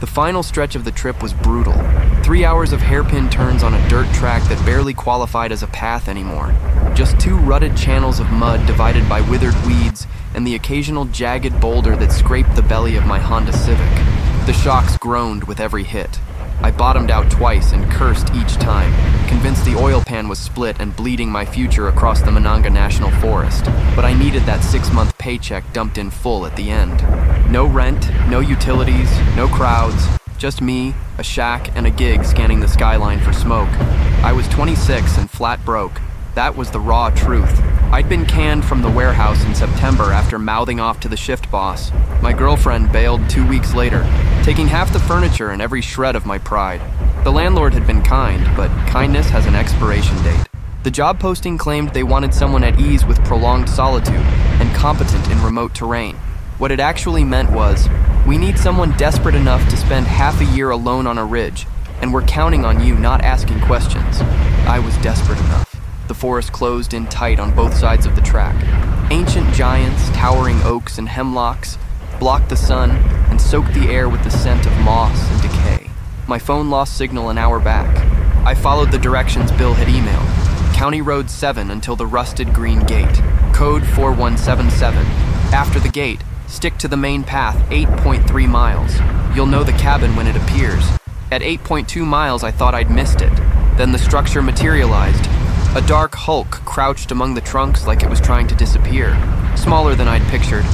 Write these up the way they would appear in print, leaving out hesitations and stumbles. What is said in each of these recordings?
The final stretch of the trip was brutal. 3 hours of hairpin turns on a dirt track that barely qualified as a path anymore. Just 2 rutted channels of mud divided by withered weeds and the occasional jagged boulder that scraped the belly of my Honda Civic. The shocks groaned with every hit. I bottomed out twice and cursed each time, convinced the oil pan was split and bleeding my future across the Monongah National Forest. But I needed that 6-month paycheck dumped in full at the end. No rent, no utilities, no crowds, just me, a shack, and a gig scanning the skyline for smoke. I was 26 and flat broke. That was the raw truth. I'd been canned from the warehouse in September after mouthing off to the shift boss. My girlfriend bailed 2 weeks later, taking half the furniture and every shred of my pride. The landlord had been kind, but kindness has an expiration date. The job posting claimed they wanted someone at ease with prolonged solitude and competent in remote terrain. What it actually meant was, we need someone desperate enough to spend half a year alone on a ridge, and we're counting on you not asking questions. I was desperate enough. The forest closed in tight on both sides of the track. Ancient giants, towering oaks and hemlocks, blocked the sun and soaked the air with the scent of moss and decay. My phone lost signal an hour back. I followed the directions Bill had emailed. County Road 7 until the rusted green gate. Code 4177. After the gate, stick to the main path 8.3 miles. You'll know the cabin when it appears. At 8.2 miles, I thought I'd missed it. Then the structure materialized. A dark hulk crouched among the trunks like it was trying to disappear. Smaller than I'd pictured,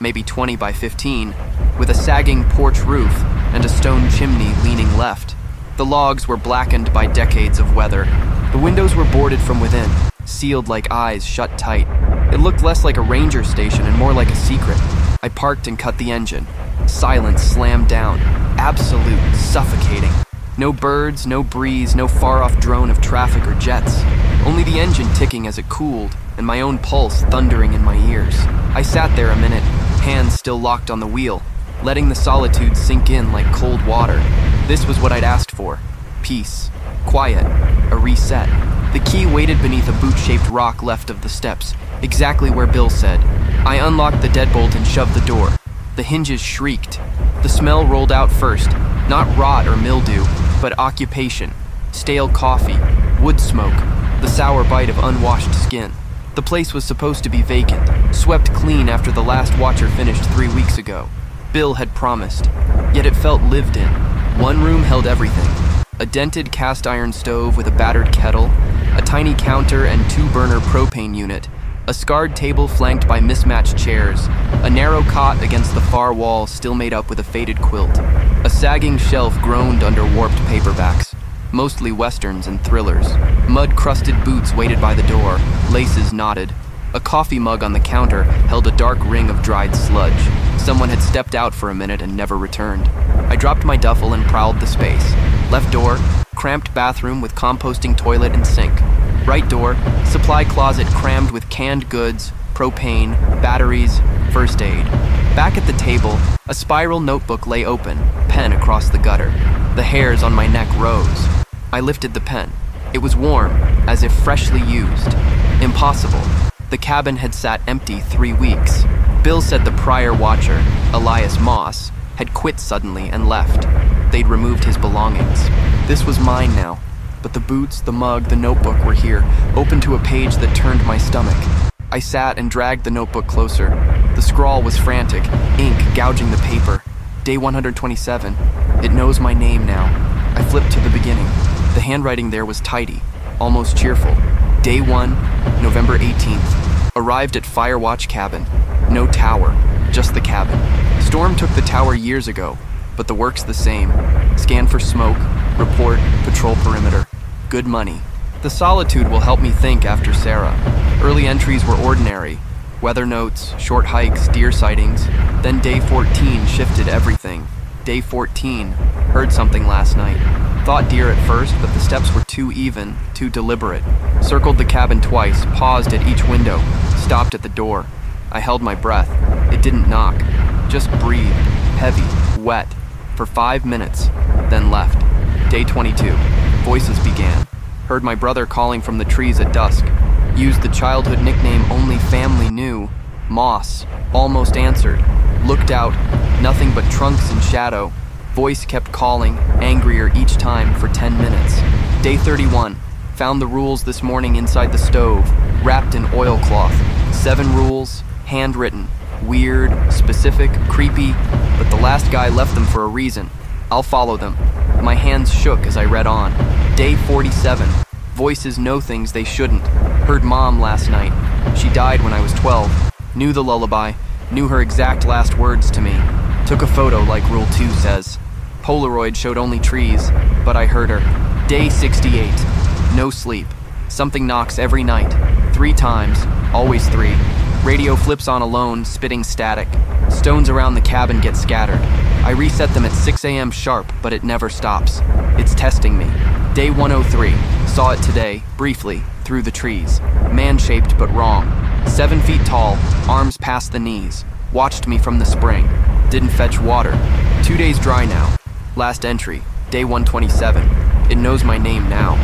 maybe 20 by 15, with a sagging porch roof and a stone chimney leaning left. The logs were blackened by decades of weather. The windows were boarded from within, sealed like eyes shut tight. It looked less like a ranger station and more like a secret. I parked and cut the engine. Silence slammed down. Absolute, suffocating. No birds, no breeze, no far-off drone of traffic or jets. Only the engine ticking as it cooled, and my own pulse thundering in my ears. I sat there a minute, hands still locked on the wheel, letting the solitude sink in like cold water. This was what I'd asked for. Peace. Quiet. A reset. The key waited beneath a boot-shaped rock left of the steps, exactly where Bill said. I unlocked the deadbolt and shoved the door. The hinges shrieked. The smell rolled out first, not rot or mildew, but occupation, stale coffee, wood smoke, the sour bite of unwashed skin. The place was supposed to be vacant, swept clean after the last watcher finished 3 weeks ago. Bill had promised, yet it felt lived in. One room held everything. A dented cast iron stove with a battered kettle, a tiny counter and 2-burner propane unit, a scarred table flanked by mismatched chairs, a narrow cot against the far wall still made up with a faded quilt. A sagging shelf groaned under warped paperbacks, mostly westerns and thrillers. Mud-crusted boots waited by the door, laces knotted. A coffee mug on the counter held a dark ring of dried sludge. Someone had stepped out for a minute and never returned. I dropped my duffel and prowled the space. Left door, cramped bathroom with composting toilet and sink. Right door, supply closet crammed with canned goods, propane, batteries, first aid. Back at the table, a spiral notebook lay open, pen across the gutter. The hairs on my neck rose. I lifted the pen. It was warm, as if freshly used. Impossible. The cabin had sat empty 3 weeks. Bill said the prior watcher, Elias Moss, had quit suddenly and left. They'd removed his belongings. This was mine now. But the boots, the mug, the notebook were here, open to a page that turned my stomach. I sat and dragged the notebook closer. The scrawl was frantic, ink gouging the paper. Day 127. It knows my name now. I flipped to the beginning. The handwriting there was tidy, almost cheerful. Day 1, November 18th. Arrived at Firewatch Cabin. No tower, just the cabin. Storm took the tower years ago, but the work's the same. Scan for smoke, report, patrol perimeter. Good money. The solitude will help me think after Sarah. Early entries were ordinary. Weather notes, short hikes, deer sightings. Then day 14 shifted everything. Day 14, heard something last night. Thought deer at first, but the steps were too even, too deliberate. Circled the cabin twice, paused at each window, stopped at the door. I held my breath. It didn't knock. Just breathed, heavy, wet, for 5 minutes, then left. Day 22. Voices began. Heard my brother calling from the trees at dusk. Used the childhood nickname only family knew. Moss. Almost answered. Looked out. Nothing but trunks and shadow. Voice kept calling, angrier each time for 10 minutes. Day 31. Found the rules this morning inside the stove, wrapped in oilcloth. 7 rules, handwritten. Weird, specific, creepy, but the last guy left them for a reason. I'll follow them. My hands shook as I read on. Day 47. Voices know things they shouldn't. Heard Mom last night. She died when I was 12. Knew the lullaby. Knew her exact last words to me. Took a photo like Rule 2 says. Polaroid showed only trees, but I heard her. Day 68. No sleep. Something knocks every night. 3 times. Always 3. Radio flips on alone, spitting static. Stones around the cabin get scattered. I reset them at 6 a.m. sharp, but it never stops. It's testing me. Day 103. Saw it today, briefly, through the trees. Man-shaped but wrong. 7 feet tall, arms past the knees. Watched me from the spring. Didn't fetch water. 2 days dry now. Last entry, day 127. It knows my name now.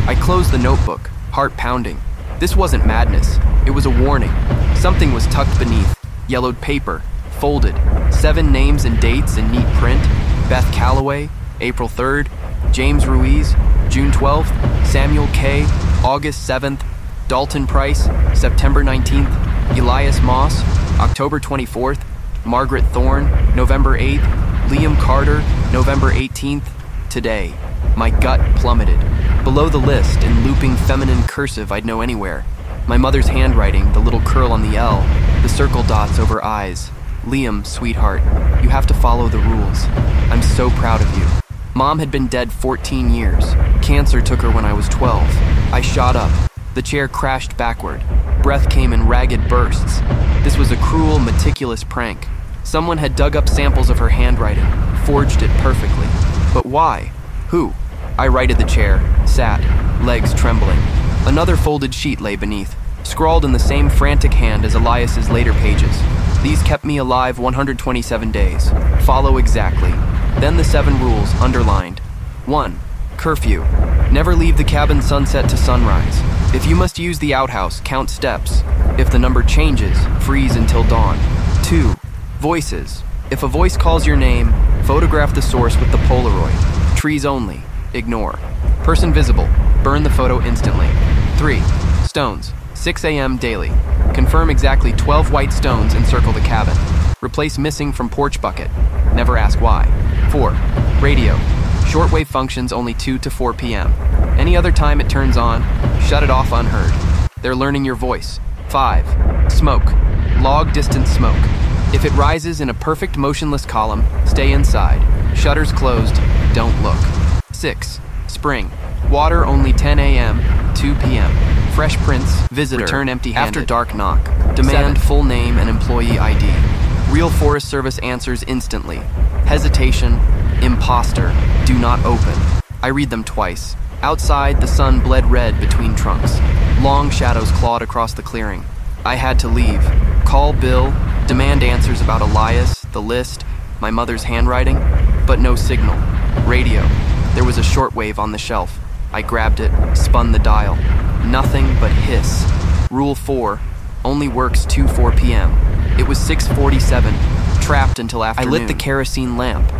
I closed the notebook, heart pounding. This wasn't madness. It was a warning. Something was tucked beneath. Yellowed paper, folded. 7 names and dates in neat print. Beth Calloway, April 3rd. James Ruiz, June 12th. Samuel K., August 7th. Dalton Price, September 19th. Elias Moss, October 24th. Margaret Thorne, November 8th. Liam Carter, November 18th. Today. My gut plummeted. Below the list, in looping feminine cursive I'd know anywhere. My mother's handwriting, the little curl on the L, the circle dots over eyes. Liam, sweetheart, you have to follow the rules. I'm so proud of you. Mom had been dead 14 years. Cancer took her when I was 12. I shot up. The chair crashed backward. Breath came in ragged bursts. This was a cruel, meticulous prank. Someone had dug up samples of her handwriting, forged it perfectly. But why? Who? I righted the chair, sat, legs trembling. Another folded sheet lay beneath, scrawled in the same frantic hand as Elias's later pages. These kept me alive 127 days. Follow exactly. Then the 7 rules, underlined. 1. Curfew. Never leave the cabin sunset to sunrise. If you must use the outhouse, count steps. If the number changes, freeze until dawn. 2. Voices. If a voice calls your name, photograph the source with the Polaroid. Trees only. Ignore. Person visible. Burn the photo instantly. 3. Stones. 6 a.m. daily. Confirm exactly 12 white stones encircle the cabin. Replace missing from porch bucket. Never ask why. 4. Radio. Shortwave functions only 2 to 4 p.m. Any other time it turns on, shut it off unheard. They're learning your voice. 5. Smoke. Log distance smoke. If it rises in a perfect motionless column, stay inside. Shutters closed. Don't look. 6. Spring. Water only 10 a.m., 2 p.m. Fresh prints, visitor, return empty-handed. After dark knock. Demand 7. Full name and employee ID. Real Forest Service answers instantly. Hesitation, imposter, do not open. I read them twice. Outside, the sun bled red between trunks. Long shadows clawed across the clearing. I had to leave. Call Bill, demand answers about Elias, the list, my mother's handwriting, but no signal. Radio. There was a shortwave on the shelf. I grabbed it, spun the dial. Nothing but hiss. Rule 4. Only works 2-4 p.m. It was 6:47. Trapped until afternoon. I lit the kerosene lamp.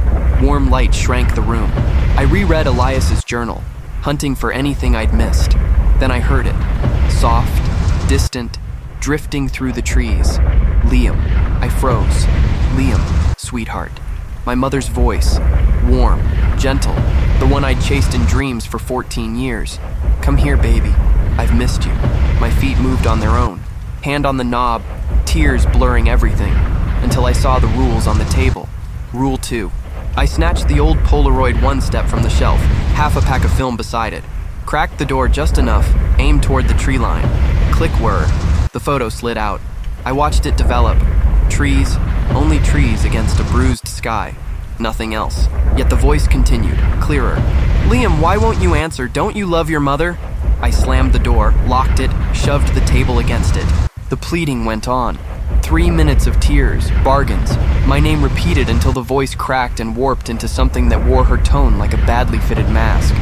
Warm light shrank the room. I reread Elias's journal, hunting for anything I'd missed. Then I heard it. Soft, distant, drifting through the trees. Liam. I froze. Liam, sweetheart. My mother's voice. Warm, gentle. The one I'd chased in dreams for 14 years. Come here, baby. I've missed you. My feet moved on their own. Hand on the knob, tears blurring everything, until I saw the rules on the table. Rule 2. I snatched the old Polaroid 1 step from the shelf, half a pack of film beside it. Cracked the door just enough, aimed toward the tree line. Click whir. The photo slid out. I watched it develop. Trees, only trees against a bruised sky. Nothing else. Yet the voice continued, clearer. Liam, why won't you answer? Don't you love your mother? I slammed the door, locked it, shoved the table against it. The pleading went on. 3 minutes of tears, bargains. My name repeated until the voice cracked and warped into something that wore her tone like a badly fitted mask.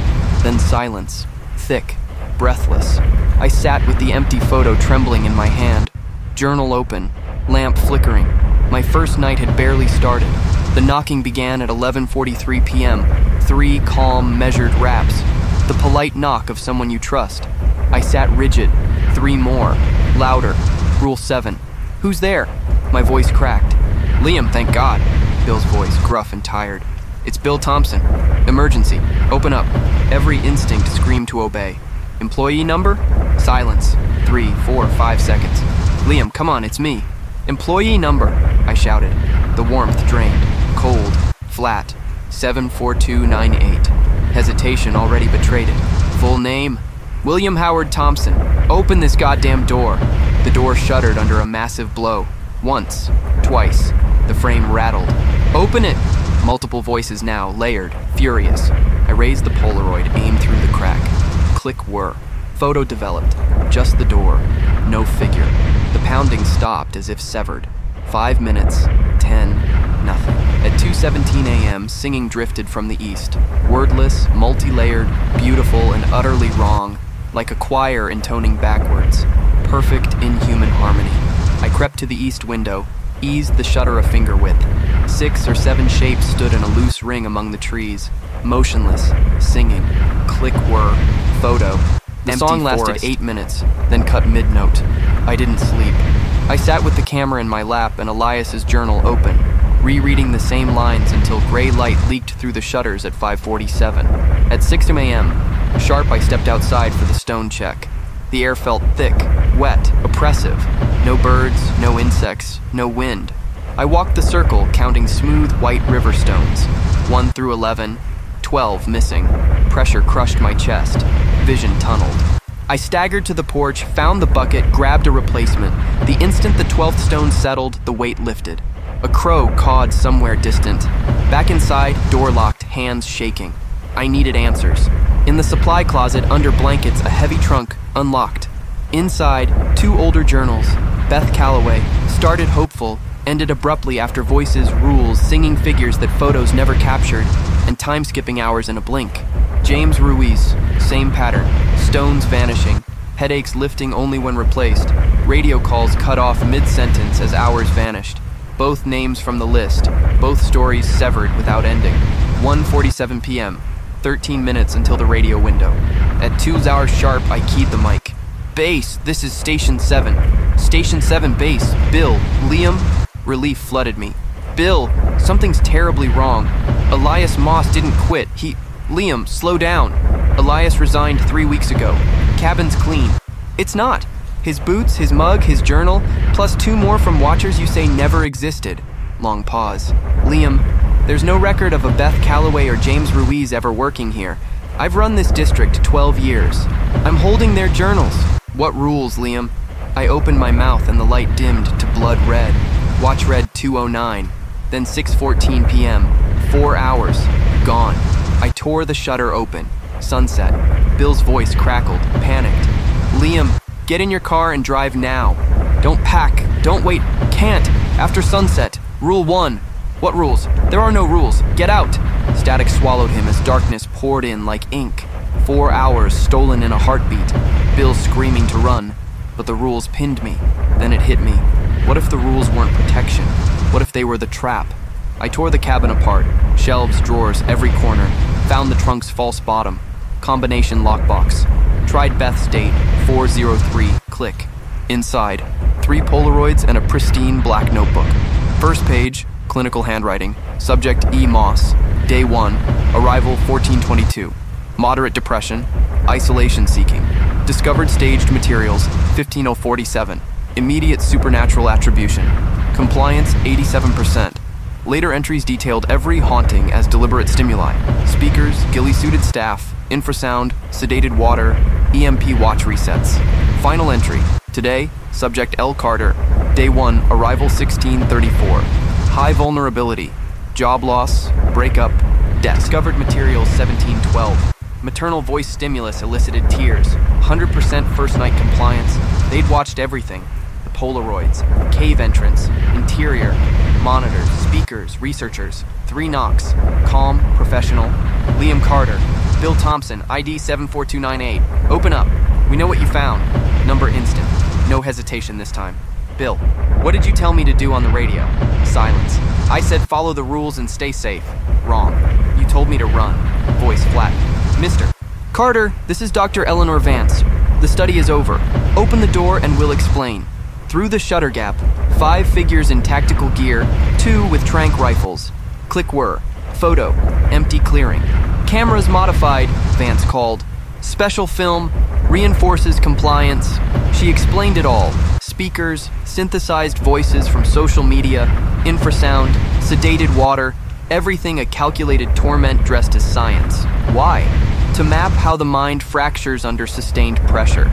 Then silence. Thick, breathless. I sat with the empty photo trembling in my hand. Journal open, lamp flickering. My first night had barely started. The knocking began at 11:43 p.m. 3 calm, measured raps. The polite knock of someone you trust. I sat rigid. 3 more. Louder. Rule 7. Who's there? My voice cracked. Liam, thank God. Bill's voice, gruff and tired. It's Bill Thompson. Emergency. Open up. Every instinct screamed to obey. Employee number? Silence. 3, 4, 5 seconds. Liam, come on, it's me. Employee number, I shouted. The warmth drained. Cold. Flat. 74298. Hesitation already betrayed it. Full name? William Howard Thompson. Open this goddamn door. The door shuddered under a massive blow. Once. Twice. The frame rattled. Open it! Multiple voices now, layered, furious. I raised the Polaroid, aimed through the crack. Click whir. Photo developed. Just the door. No figure. The pounding stopped as if severed. 5 minutes. 10. Nothing. At 2:17 a.m., singing drifted from the east. Wordless, multi-layered, beautiful, and utterly wrong. Like a choir intoning backwards. Perfect, inhuman harmony. I crept to the east window, eased the shutter a finger width. 6 or 7 shapes stood in a loose ring among the trees, motionless, singing. Click whir. Photo. The song lasted 8 minutes, then cut mid-note. I didn't sleep. I sat with the camera in my lap and Elias's journal open, rereading the same lines until gray light leaked through the shutters at 5:47. At 6 a.m., sharp, I stepped outside for the stone check. The air felt thick, wet, oppressive. No birds, no insects, no wind. I walked the circle, counting smooth white river stones. 1 through 11, 12 missing. Pressure crushed my chest. Vision tunneled. I staggered to the porch, found the bucket, grabbed a replacement. The instant the 12th stone settled, the weight lifted. A crow cawed somewhere distant. Back inside, door locked, hands shaking. I needed answers. In the supply closet, under blankets, a heavy trunk, unlocked. Inside, 2 older journals. Beth Calloway, started hopeful, ended abruptly after voices, rules, singing figures that photos never captured, and time-skipping hours in a blink. James Ruiz, same pattern. Stones vanishing, headaches lifting only when replaced, radio calls cut off mid-sentence as hours vanished. Both names from the list, both stories severed without ending. 1:47 p.m., 13 minutes until the radio window. At 2 hours sharp, I keyed the mic. Base, this is Station 7. Station 7 base, Bill, Liam. Relief flooded me. Bill, something's terribly wrong. Elias Moss didn't quit. Liam, slow down. Elias resigned 3 weeks ago. Cabin's clean. It's not. His boots, his mug, his journal, plus 2 more from watchers you say never existed. Long pause. Liam, there's no record of a Beth Calloway or James Ruiz ever working here. I've run this district 12 years. I'm holding their journals. What rules, Liam? I opened my mouth and the light dimmed to blood red. Watch read 2:09. Then 6:14 p.m. 4 hours. Gone. I tore the shutter open. Sunset. Bill's voice crackled, panicked. Liam, get in your car and drive now. Don't pack. Don't wait. Can't. After sunset. Rule 1. What rules? There are no rules. Get out. Static swallowed him as darkness poured in like ink. 4 hours stolen in a heartbeat. Bill screaming to run. But the rules pinned me. Then it hit me. What if the rules weren't protection? What if they were the trap? I tore the cabin apart. Shelves, drawers, every corner. Found the trunk's false bottom. Combination lockbox. Tried Beth's date. 403. Click. Inside. 3 Polaroids and a pristine black notebook. First page, clinical handwriting. Subject E. Moss. Day 1. Arrival 1422. Moderate depression. Isolation seeking. Discovered staged materials 15047. Immediate supernatural attribution. Compliance 87%. Later entries detailed every haunting as deliberate stimuli. Speakers, ghillie-suited staff, infrasound, sedated water, EMP watch resets. Final entry. Today, subject L. Carter. Day 1, arrival 1634. High vulnerability. Job loss, breakup, death. Discovered materials 1712. Maternal voice stimulus elicited tears. 100% first night compliance. They'd watched everything. The Polaroids, cave entrance, interior, monitors, speakers, researchers. 3 knocks. Calm, professional. Liam Carter. Bill Thompson, ID 74298. Open up. We know what you found. Number instant. No hesitation this time. Bill, what did you tell me to do on the radio? Silence. I said follow the rules and stay safe. Wrong. You told me to run. Voice flattened. Mister. Carter, this is Dr. Eleanor Vance. The study is over. Open the door and we'll explain. Through the shutter gap, 5 figures in tactical gear, 2 with tranq rifles. Click whir. Photo. Empty clearing. Cameras modified, Vance called. Special film. Reinforces compliance. She explained it all. Speakers, synthesized voices from social media, infrasound, sedated water, everything a calculated torment dressed as science. Why? To map how the mind fractures under sustained pressure.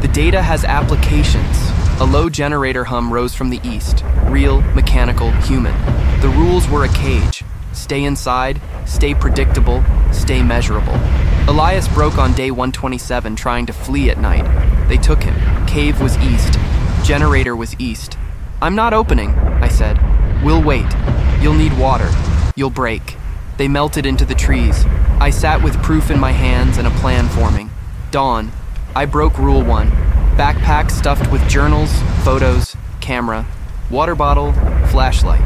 The data has applications. A low generator hum rose from the east. Real, mechanical, human. The rules were a cage. Stay inside, stay predictable, stay measurable. Elias broke on day 127 trying to flee at night. They took him. Cave was east. Generator was east. I'm not opening, I said. We'll wait. You'll need water. You'll break. They melted into the trees. I sat with proof in my hands and a plan forming. Dawn. I broke rule 1. Backpack stuffed with journals, photos, camera, water bottle, flashlight.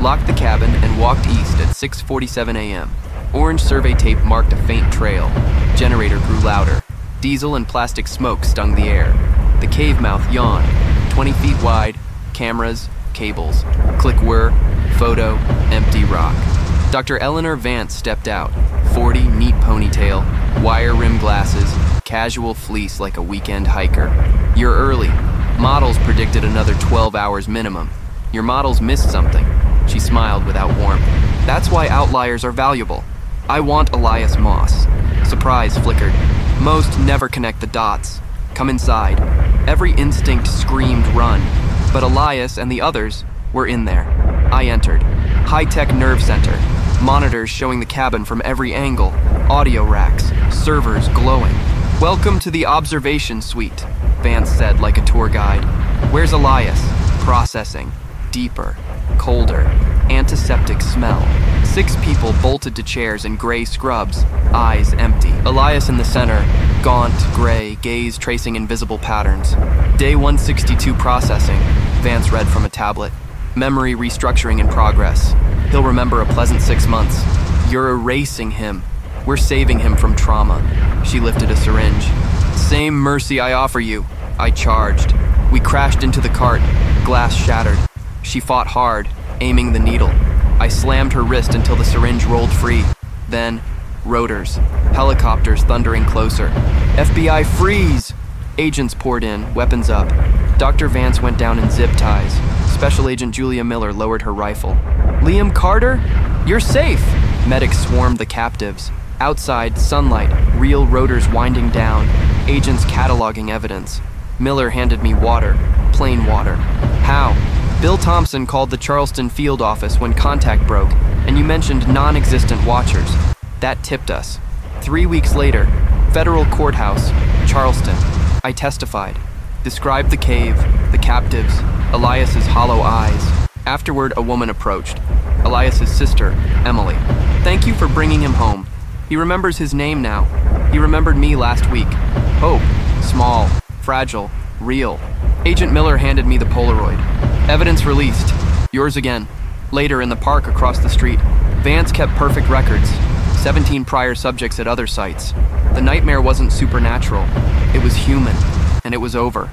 Locked the cabin and walked east at 6:47 a.m. Orange survey tape marked a faint trail. Generator grew louder. Diesel and plastic smoke stung the air. The cave mouth yawned. 20 feet wide. Cameras, cables. Click whir. Photo. Empty rock. Dr. Eleanor Vance stepped out. 40, neat ponytail. Wire rim glasses. Casual fleece like a weekend hiker. You're early. Models predicted another 12 hours minimum. Your models missed something. She smiled without warmth. That's why outliers are valuable. I want Elias Moss. Surprise flickered. Most never connect the dots. Come inside. Every instinct screamed run, but Elias and the others were in there. I entered. High-tech nerve center. Monitors showing the cabin from every angle. Audio racks. Servers glowing. Welcome to the observation suite, Vance said like a tour guide. Where's Elias? Processing. Deeper. Colder. Antiseptic smell. 6 people bolted to chairs in gray scrubs, eyes empty. Elias in the center, gaunt, gray, gaze tracing invisible patterns. Day 162 processing, Vance read from a tablet. Memory restructuring in progress. He'll remember a pleasant 6 months. You're erasing him. We're saving him from trauma. She lifted a syringe. Same mercy I offer you, I charged. We crashed into the cart, glass shattered. She fought hard, aiming the needle. I slammed her wrist until the syringe rolled free. Then, rotors, helicopters thundering closer. FBI freeze! Agents poured in, weapons up. Dr. Vance went down in zip ties. Special Agent Julia Miller lowered her rifle. Liam Carter? You're safe! Medics swarmed the captives. Outside, sunlight, real rotors winding down, agents cataloging evidence. Miller handed me water, plain water. How? Bill Thompson called the Charleston field office when contact broke, and you mentioned non-existent watchers. That tipped us. 3 weeks later, federal courthouse, Charleston. I testified. Described the cave, the captives, Elias's hollow eyes. Afterward, a woman approached. Elias's sister, Emily. Thank you for bringing him home. He remembers his name now. He remembered me last week. Hope. Small. Fragile. Real. Agent Miller handed me the Polaroid. Evidence released. Yours again. Later in the park across the street. Vance kept perfect records. 17 prior subjects at other sites. The nightmare wasn't supernatural. It was human. And it was over.